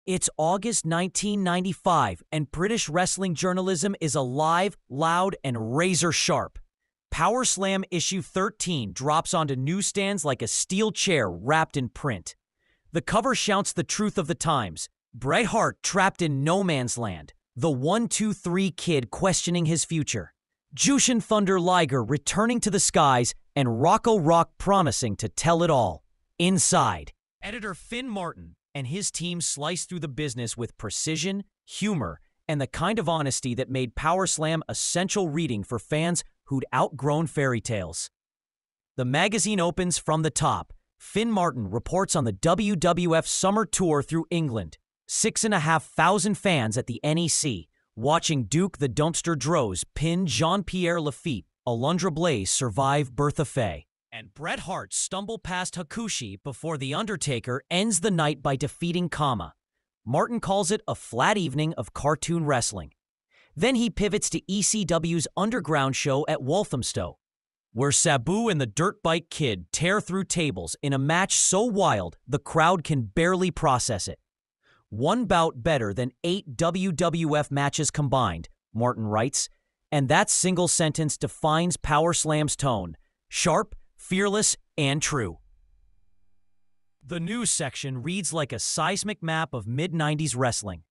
It's August 1995, and British wrestling journalism is alive, loud, and razor sharp. Power Slam issue 13 drops onto newsstands like a steel chair wrapped in print. The cover shouts the truth of the times. Bret Hart trapped in no man's land. The 1-2-3 kid questioning his future. Jushin Thunder Liger returning to the skies, and Rocco Rock promising to tell it all. Inside. Editor Finn Martin and his team slice through the business with precision, humor, and the kind of honesty that made Power Slam essential reading for fans who'd outgrown fairy tales. The magazine opens from the top. Finn Martin reports on the WWF Summer Tour through England. 6,500 fans at the NEC, watching Duke the Dumpster Droz pin Jean-Pierre Lafitte, Alundra Blaze survive Bertha Faye, and Bret Hart stumble past Hakushi before The Undertaker ends the night by defeating Kama. Martin calls it a flat evening of cartoon wrestling. Then he pivots to ECW's underground show at Walthamstow, where Sabu and the Dirt Bike Kid tear through tables in a match so wild the crowd can barely process it. One bout better than 8 WWF matches combined, Martin writes, and that single sentence defines Power Slam's tone: sharp, fearless, and true. The news section reads like a seismic map of mid-90s wrestling.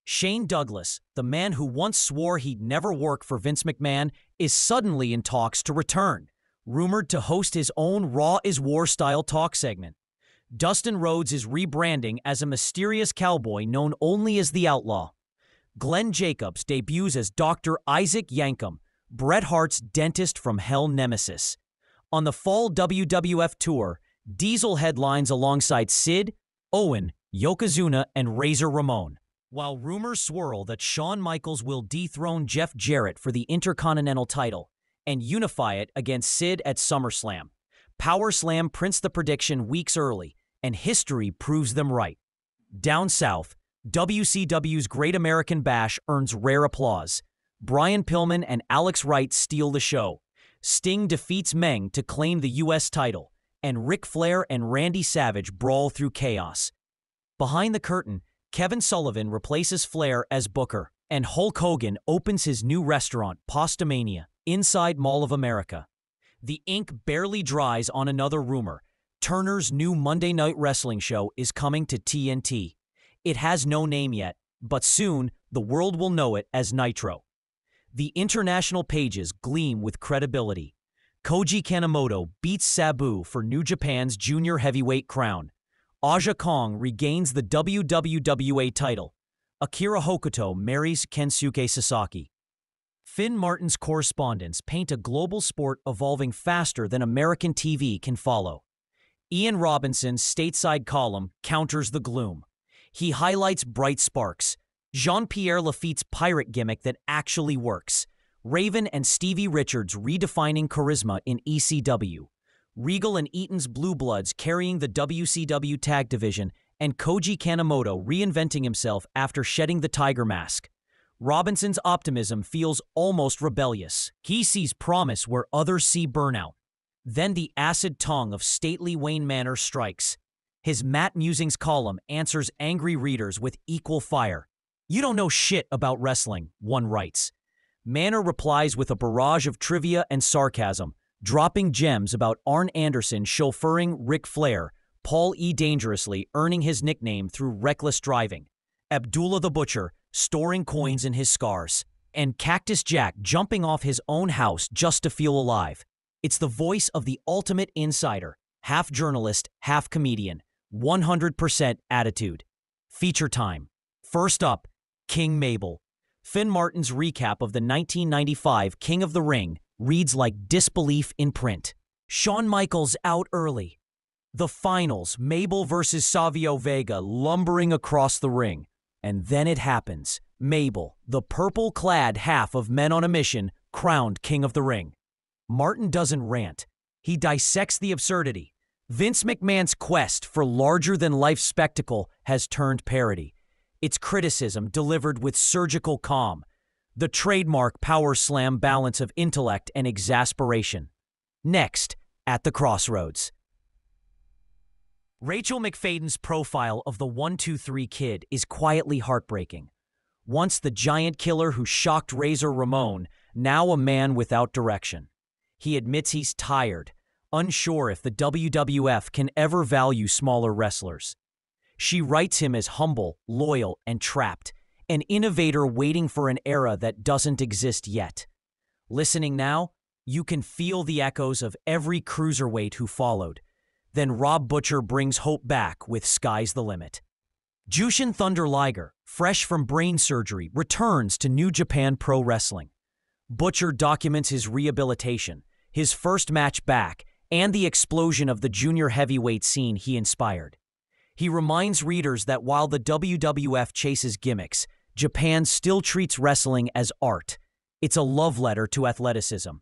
Shane Douglas, the man who once swore he'd never work for Vince McMahon, is suddenly in talks to return, rumored to host his own Raw is War-style talk segment. Dustin Rhodes is rebranding as a mysterious cowboy known only as the Outlaw. Glenn Jacobs debuts as Dr. Isaac Yankem, Bret Hart's dentist from Hell nemesis. On the fall WWF tour, Diesel headlines alongside Sid, Owen, Yokozuna, and Razor Ramon, while rumors swirl that Shawn Michaels will dethrone Jeff Jarrett for the Intercontinental title and unify it against Sid at SummerSlam. Power Slam prints the prediction weeks early, and history proves them right. Down south, WCW's Great American Bash earns rare applause. Brian Pillman and Alex Wright steal the show. Sting defeats Meng to claim the U.S. title, and Ric Flair and Randy Savage brawl through chaos. Behind the curtain, Kevin Sullivan replaces Flair as Booker, and Hulk Hogan opens his new restaurant, Pastamania, inside Mall of America. The ink barely dries on another rumor. Turner's new Monday Night Wrestling show is coming to TNT. It has no name yet, but soon the world will know it as Nitro. The international pages gleam with credibility. Koji Kanemoto beats Sabu for New Japan's junior heavyweight crown. Aja Kong regains the WWWA title. Akira Hokuto marries Kensuke Sasaki. Finn Martin's correspondents paint a global sport evolving faster than American TV can follow. Ian Robinson's stateside column counters the gloom. He highlights bright sparks. Jean-Pierre Lafitte's pirate gimmick that actually works. Raven and Stevie Richards redefining charisma in ECW. Regal and Eaton's Blue Bloods carrying the WCW tag division, and Koji Kanemoto reinventing himself after shedding the tiger mask. Robinson's optimism feels almost rebellious. He sees promise where others see burnout. Then the acid tongue of stately Wayne Manor strikes. His Matt Musings column answers angry readers with equal fire. "You don't know shit about wrestling," one writes. Manor replies with a barrage of trivia and sarcasm, dropping gems about Arn Anderson chauffeuring Ric Flair, Paul E. Dangerously earning his nickname through reckless driving, Abdullah the Butcher storing coins in his scars, and Cactus Jack jumping off his own house just to feel alive. It's the voice of the ultimate insider, half journalist, half comedian, 100% attitude. Feature time. First up, King Mabel. Finn Martin's recap of the 1995 King of the Ring reads like disbelief in print. Shawn Michaels out early. The finals, Mabel versus Savio Vega lumbering across the ring. And then it happens. Mabel, the purple-clad half of Men on a Mission, crowned King of the Ring. Martin doesn't rant. He dissects the absurdity. Vince McMahon's quest for larger-than-life spectacle has turned parody. Its criticism delivered with surgical calm. The trademark Power Slam balance of intellect and exasperation. Next, at the crossroads. Rachel McFadden's profile of the 123 Kid is quietly heartbreaking. Once the giant killer who shocked Razor Ramon, now a man without direction. He admits he's tired, unsure if the WWF can ever value smaller wrestlers. She writes him as humble, loyal, and trapped, an innovator waiting for an era that doesn't exist yet. Listening now, you can feel the echoes of every cruiserweight who followed. Then Rob Butcher brings hope back with Sky's the Limit. Jushin Thunder Liger, fresh from brain surgery, returns to New Japan Pro Wrestling. Butcher documents his rehabilitation, his first match back, and the explosion of the junior heavyweight scene he inspired. He reminds readers that while the WWF chases gimmicks, Japan still treats wrestling as art. It's a love letter to athleticism.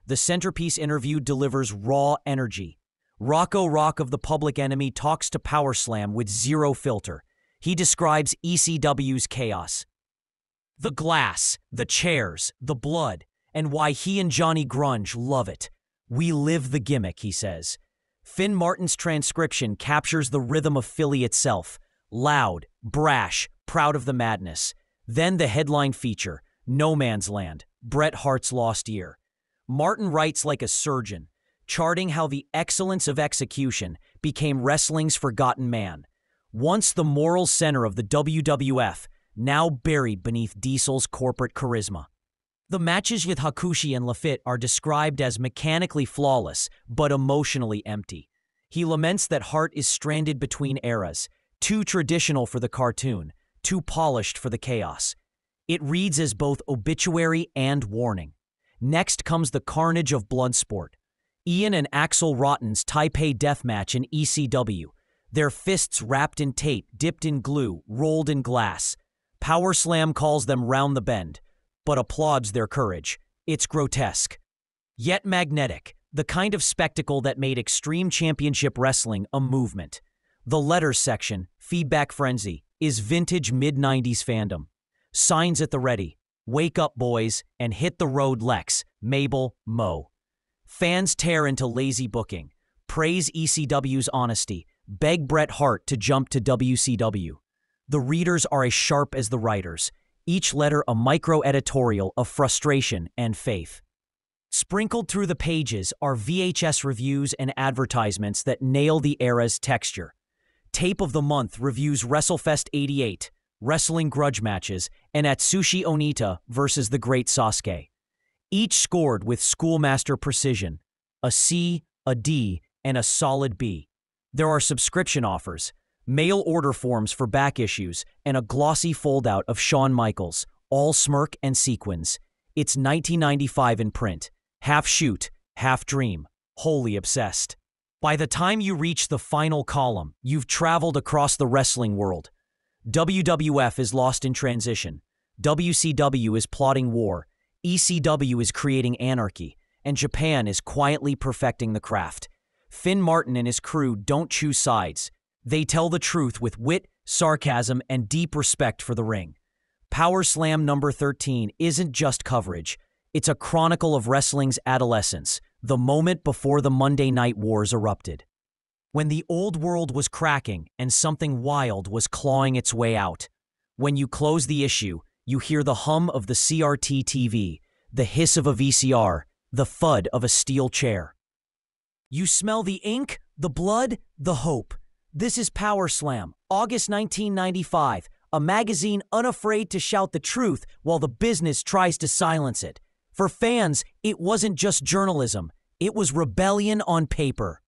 The centerpiece interview delivers raw energy. Rocco Rock of the Public Enemy talks to Power Slam with zero filter. He describes ECW's chaos. The glass, the chairs, the blood, and why he and Johnny Grunge love it. We live the gimmick, he says. Finn Martin's transcription captures the rhythm of Philly itself. Loud, brash, proud of the madness. Then the headline feature, No Man's Land, Bret Hart's Lost Year. Martin writes like a surgeon, charting how the excellence of execution became wrestling's forgotten man. Once the moral center of the WWF, now buried beneath Diesel's corporate charisma. The matches with Hakushi and Lafitte are described as mechanically flawless, but emotionally empty. He laments that Hart is stranded between eras, too traditional for the cartoon, too polished for the chaos. It reads as both obituary and warning. Next comes the carnage of Bloodsport. Ian and Axel Rotten's Taipei deathmatch in ECW. Their fists wrapped in tape, dipped in glue, rolled in glass. Power Slam calls them round the bend, but applauds their courage. It's grotesque, yet magnetic, the kind of spectacle that made Extreme Championship Wrestling a movement. The letters section, Feedback Frenzy, is vintage mid-90s fandom. Signs at the ready, Wake up boys, and Hit the road Lex, Mabel, Mo. Fans tear into lazy booking, praise ECW's honesty, beg Bret Hart to jump to WCW. The readers are as sharp as the writers, each letter a micro-editorial of frustration and faith. Sprinkled through the pages are VHS reviews and advertisements that nail the era's texture. Tape of the Month reviews WrestleFest 88, Wrestling Grudge Matches, and Atsushi Onita versus the Great Sasuke. Each scored with schoolmaster precision, a C, a D, and a solid B. There are subscription offers, mail order forms for back issues, and a glossy foldout of Shawn Michaels, all smirk and sequins. It's $19.95 in print. Half shoot, half dream. Wholly obsessed. By the time you reach the final column, you've traveled across the wrestling world. WWF is lost in transition. WCW is plotting war. ECW is creating anarchy. And Japan is quietly perfecting the craft. Finn Martin and his crew don't choose sides. They tell the truth with wit, sarcasm, and deep respect for the ring. Power Slam number 13 isn't just coverage. It's a chronicle of wrestling's adolescence, the moment before the Monday Night Wars erupted. When the old world was cracking and something wild was clawing its way out. When you close the issue, you hear the hum of the CRT TV, the hiss of a VCR, the thud of a steel chair. You smell the ink, the blood, the hope. This is Power Slam, August 1995, a magazine unafraid to shout the truth while the business tries to silence it. For fans, it wasn't just journalism, it was rebellion on paper.